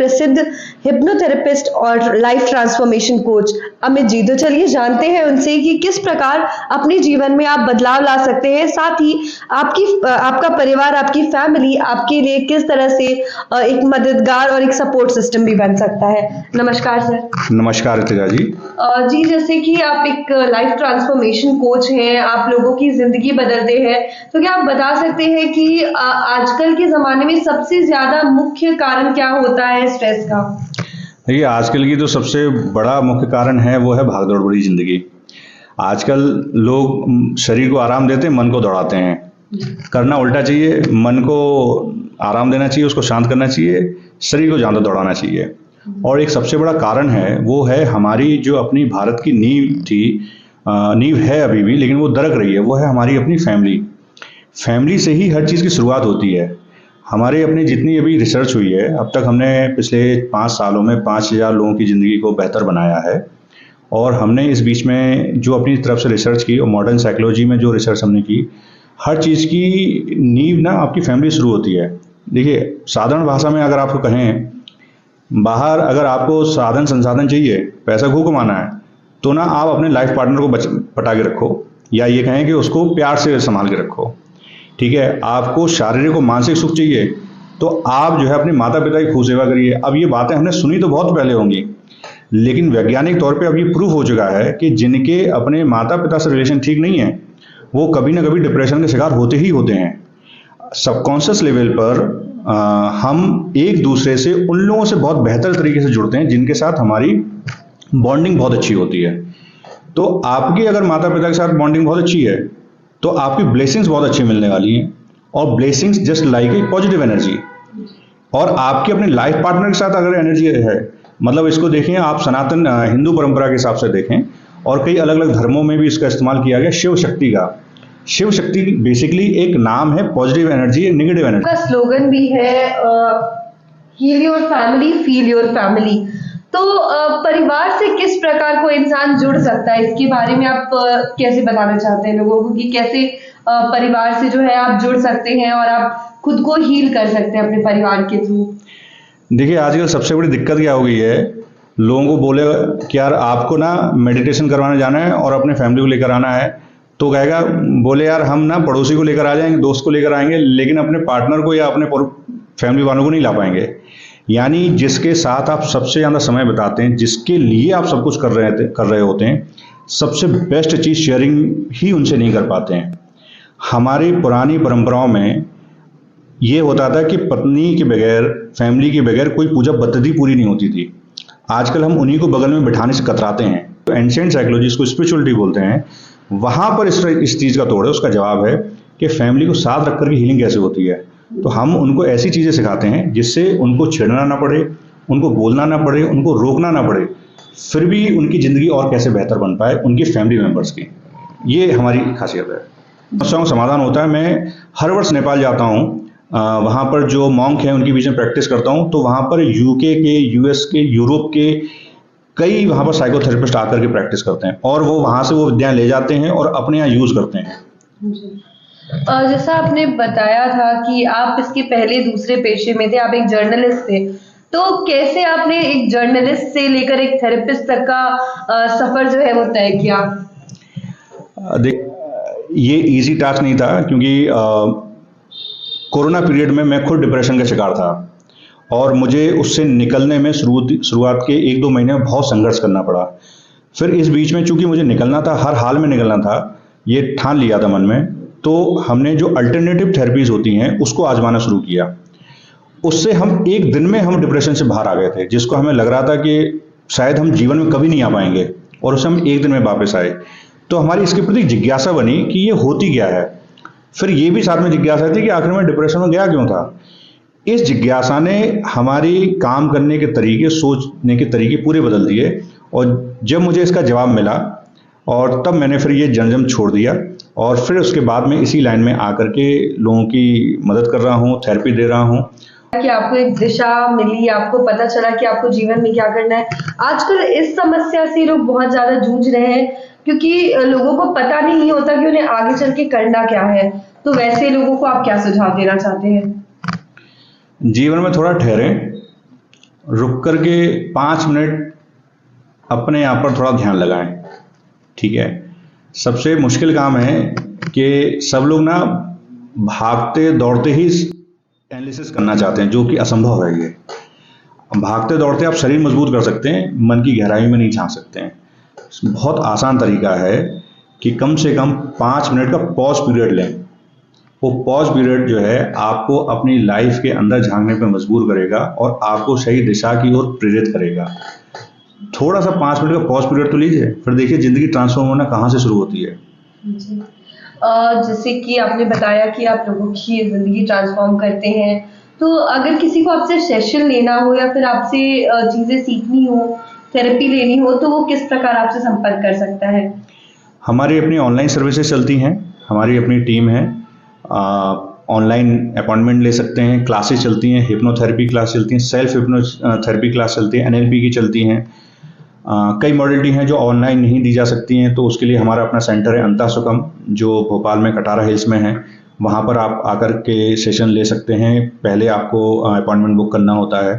प्रसिद्ध हिप्नोथेरेपिस्ट और life transformation coach Amit ji. तो चलिए जानते हैं उनसे कि किस प्रकार अपने जीवन में आप बदलाव ला सकते हैं, साथ ही आपका परिवार, आपकी फैमिली आपके लिए किस तरह से एक मददगार और एक सपोर्ट सिस्टम भी बन सकता है। नमस्कार सर। नमस्कार रितिका जी। जी, जैसे कि आप एक लाइफ ट्रांसफॉर्मेशन कोच हैं, आप लोगों की जिंदगी बदलते हैं, तो क्या आप बता सकते हैं कि आजकल के जमाने में सबसे ज्यादा मुख्य कारण क्या होता है स्ट्रेस का? देखिए, आजकल की जो सबसे बड़ा मुख्य कारण है वो है भागदौड़ भरी जिंदगी। आजकल लोग शरीर को आराम देते हैं, मन को दौड़ाते हैं। करना उल्टा चाहिए, मन को आराम देना चाहिए, उसको शांत करना चाहिए, शरीर को ज़्यादा दौड़ाना चाहिए। और एक सबसे बड़ा कारण है वो है हमारी जो अपनी भारत की नींव थी, नींव है अभी भी, लेकिन वो दरक रही है, वो है हमारी अपनी फैमिली। फैमिली से ही हर चीज़ की शुरुआत होती है। हमारे अपनी जितनी अभी रिसर्च हुई है, अब तक हमने पिछले 5 सालों में 5000 लोगों की ज़िंदगी को बेहतर बनाया है। और हमने इस बीच में जो अपनी तरफ से रिसर्च की और मॉडर्न साइकोलॉजी में जो रिसर्च हमने की, हर चीज़ की नींव ना आपकी फैमिली शुरू होती है। देखिए, साधारण भाषा में अगर आपको कहें, बाहर अगर आपको साधन संसाधन चाहिए, पैसा खूब कमाना है, तो ना आप अपने लाइफ पार्टनर को पटा के रखो, या ये कहें कि उसको प्यार से संभाल के रखो। ठीक है, आपको शारीरिक और मानसिक सुख चाहिए, तो आप जो है अपने माता पिता की खूब सेवा करिए। अब ये बातें हमने सुनी तो बहुत पहले होंगी, लेकिन वैज्ञानिक तौर पे अब ये प्रूफ हो चुका है कि जिनके अपने माता पिता से रिलेशन ठीक नहीं है, वो कभी ना कभी डिप्रेशन के शिकार होते ही होते हैं। सबकॉन्शियस लेवल पर हम एक दूसरे से उन लोगों से बहुत बेहतर तरीके से जुड़ते हैं जिनके साथ हमारी बॉन्डिंग बहुत अच्छी होती है। तो आपकी अगर माता पिता के साथ बॉन्डिंग बहुत अच्छी है, तो आपकी ब्लेसिंग्स बहुत अच्छी मिलने वाली हैं। और blessings just like a positive energy. और आपकी अपने लाइफ पार्टनर के साथ अगर एनर्जी है, मतलब इसको देखें आप सनातन हिंदू परंपरा के हिसाब से देखें, और कई अलग अलग धर्मों में भी इसका इस्तेमाल किया गया, शिव शक्ति का। शिव शक्ति बेसिकली एक नाम है पॉजिटिव एनर्जी, नेगेटिव एनर्जी का स्लोगन भी है heal your family, feel your family. तो परिवार से किस प्रकार को इंसान जुड़ सकता है, इसके बारे में आप कैसे बताना चाहते हैं लोगों को कि कैसे परिवार से जो है आप जुड़ सकते हैं और आप खुद को हील कर सकते हैं अपने परिवार के थ्रू? देखिए, आजकल सबसे बड़ी दिक्कत क्या हो गई है, लोगों को बोले कि यार आपको ना मेडिटेशन करवाने जाना है और अपने फैमिली को लेकर आना है, तो कहेगा, बोले यार हम ना पड़ोसी को लेकर आ जाएंगे, दोस्त को लेकर आएंगे, लेकिन अपने पार्टनर को या अपने फैमिली वालों को नहीं ला पाएंगे। यानी जिसके साथ आप सबसे ज़्यादा समय बिताते हैं, जिसके लिए आप सब कुछ कर रहे होते हैं, सबसे बेस्ट चीज़ शेयरिंग ही उनसे नहीं कर पाते हैं। हमारी पुरानी परंपराओं में ये होता था कि पत्नी के बगैर, फैमिली के बगैर कोई पूजा पद्धति पूरी नहीं होती थी। आजकल हम उन्हीं को बगल में बिठाने से कतराते हैं। तो एंशिएंट साइकोलॉजी, जिसको स्पिरिचुअलिटी बोलते हैं, वहाँ पर इस चीज़ का तोड़ है। उसका जवाब है कि फैमिली को साथ रख करके हीलिंग कैसे होती है। तो हम उनको ऐसी चीज़ें सिखाते हैं जिससे उनको छेड़ना ना पड़े, उनको बोलना ना पड़े, उनको रोकना ना पड़े, फिर भी उनकी ज़िंदगी और कैसे बेहतर बन पाए उनकी फैमिली मेम्बर्स की। ये हमारी खासियत है। समस्याओं का समाधान होता है। मैं हर वर्ष नेपाल जाता हूँ, वहाँ पर जो मॉन्क हैं उनके बीच में प्रैक्टिस करता हूँ। तो वहाँ पर यूके के, यूएस के, यूरोप के कई वहाँ पर साइकोथेरेपिस्ट आकर के प्रैक्टिस करते हैं, और वो वहाँ से वो विद्याएं ले जाते हैं और अपने यहाँ यूज़ करते हैं। जैसा आपने बताया था कि आप इसके पहले दूसरे पेशे में थे, आप एक जर्नलिस्ट थे, तो कैसे आपने एक जर्नलिस्ट से लेकर एक थेरेपिस्ट तक का सफर जो है वो तय किया? देख, ये इजी टास्क नहीं था, क्योंकि कोरोना पीरियड में मैं खुद डिप्रेशन का शिकार था, और मुझे उससे निकलने में शुरुआत के 1-2 महीने में बहुत संघर्ष करना पड़ा। फिर इस बीच में चूंकि मुझे निकलना था, हर हाल में निकलना था, ये ठान लिया था मन में, तो हमने जो अल्टरनेटिव थेरेपीज होती हैं उसको आजमाना शुरू किया। उससे हम एक दिन में हम डिप्रेशन से बाहर आ गए थे, जिसको हमें लग रहा था कि शायद हम जीवन में कभी नहीं आ पाएंगे, और उससे हम एक दिन में वापस आए। तो हमारी इसके प्रति जिज्ञासा बनी कि ये होती क्या है। फिर ये भी साथ में जिज्ञासा थी कि आखिर में डिप्रेशन में गया क्यों था। इस जिज्ञासा ने हमारी काम करने के तरीके, सोचने के तरीके पूरे बदल दिए। और जब मुझे इसका जवाब मिला, और तब मैंने फिर ये जर्नलिज्म छोड़ दिया, और फिर उसके बाद में इसी लाइन में आकर के लोगों की मदद कर रहा हूँ, थेरेपी दे रहा हूँ। कि आपको एक दिशा मिली, आपको पता चला कि आपको जीवन में क्या करना है। आजकल इस समस्या से लोग बहुत ज्यादा जूझ रहे हैं, क्योंकि लोगों को पता नहीं होता कि उन्हें आगे चल के करना क्या है। तो वैसे लोगों को आप क्या सुझाव देना चाहते हैं? जीवन में थोड़ा ठहरें, रुक करके 5 मिनट अपने आप पर थोड़ा ध्यान लगाएं। ठीक है, सबसे मुश्किल काम है कि सब लोग ना भागते दौड़ते ही एनालिसिस करना चाहते हैं, जो कि असंभव है। ये भागते दौड़ते आप शरीर मजबूत कर सकते हैं, मन की गहराई में नहीं झांक सकते हैं। बहुत आसान तरीका है कि कम से कम 5 मिनट का पॉज पीरियड लें। वो पॉज पीरियड जो है आपको अपनी लाइफ के अंदर झांकने पर मजबूर करेगा और आपको सही दिशा की ओर प्रेरित करेगा। थोड़ा सा 5 मिनट का पॉज पीरियड तो लीजिए, फिर देखिए जिंदगी ट्रांसफॉर्म होना कहाँ से शुरू होती है। जी। जैसे कि आपने बताया कि आप लोगों की ज़िंदगी ट्रांसफ़ॉर्म करते हैं, तो अगर किसी को आपसे सेशन लेना हो या फिर आपसे चीज़ें सीखनी हो, थेरेपी लेनी हो, तो वो किस प्रकार आपसे संपर्क कर सकता है? हमारी अपनी ऑनलाइन सर्विसेज चलती हैं, हमारी अपनी टीम है। ऑनलाइन अपॉइंटमेंट ले सकते हैं, क्लासेस चलती हैं, हिप्नोथेरेपी क्लास चलती हैं, सेल्फ हिप्नोथेरेपी क्लास चलती है, एनएलपी की चलती हैं। कई मॉडलिटी हैं जो ऑनलाइन नहीं दी जा सकती हैं, तो उसके लिए हमारा अपना सेंटर है अंता सुखम, जो भोपाल में कटारा हिल्स में है। वहाँ पर आप आकर के सेशन ले सकते हैं। पहले आपको अपॉइंटमेंट बुक करना होता है।